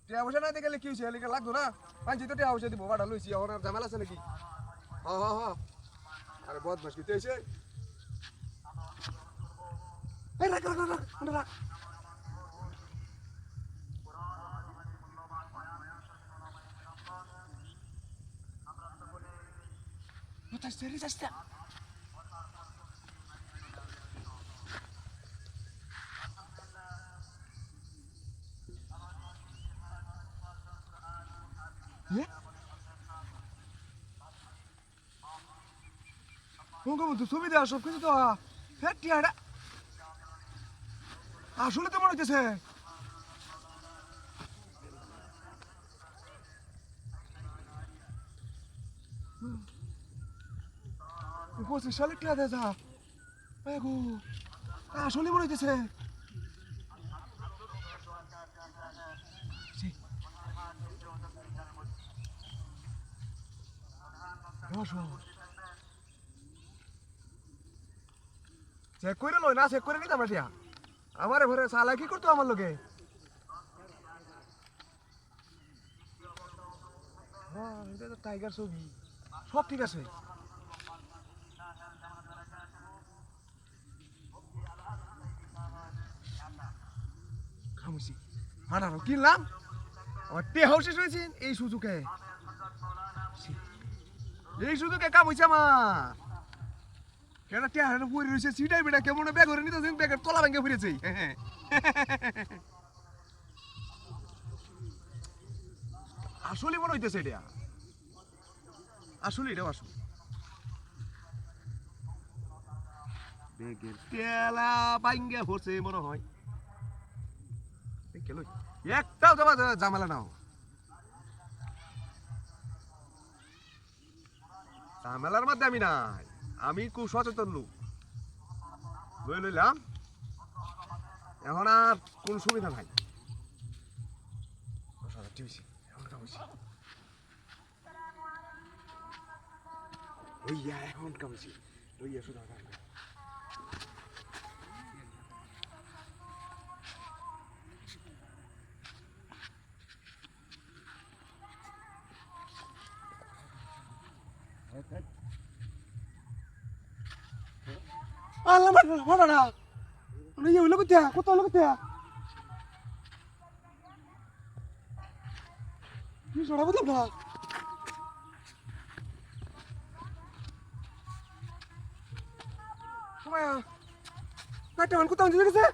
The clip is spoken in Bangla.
টিয়া পয়সা না দেখলে কি হয়েছে এলাকা লাগতো না পাঁচ তো টিয়া পয়সা দিব বাড়া লইছি এখন আর ঝামেলা আছে নাকি হ হ হ আরে বদমাস কি হয়েছে এই রাখ রাখ রাখ রাখ কোথায় সেরি যাচ্ছে সুবিধা সব কিছু তো টিয়াটা আসলে তো মনে হইতেছে পঁচিশ সালে টিয়া দেয় যা আসলে মনে হইতেছে চেক করে লই না চেক করে নিতাম না টিয়া আমার ঘরে সালা কি করতো আমার লোকে এটা তো টাইগার ছবি সব ঠিক আছে খামুছি হাঁটানো কিনলাম আমার টেহাও শেষ হয়েছে এই সুযোগে কাম হয়েছে আমার কেন টেহা পরে রয়েছে সিটাই বেটা কেমন ব্যাগ ধরে নিতে ব্যাগের তলা ভেঙে ফিরেছে আসলে মনে হইতেছে এটা আসলে এটাও আসলে ব্যাগের তেলা ভাঙ্গে পড়ছে মনে হয় একটাও যাবা ঝামেলা নাও ঝামেলার মধ্যে আমি নাই আমি খুব সচেতন লোক লইলাম এখন আর কোন সুবিধা নাই এখন কামছি লইয়া শুধু আল্লাহ মারা না ইয়ে হইলো কত হলো কি সরা বুঝলাম না সময় কোথাও গেছে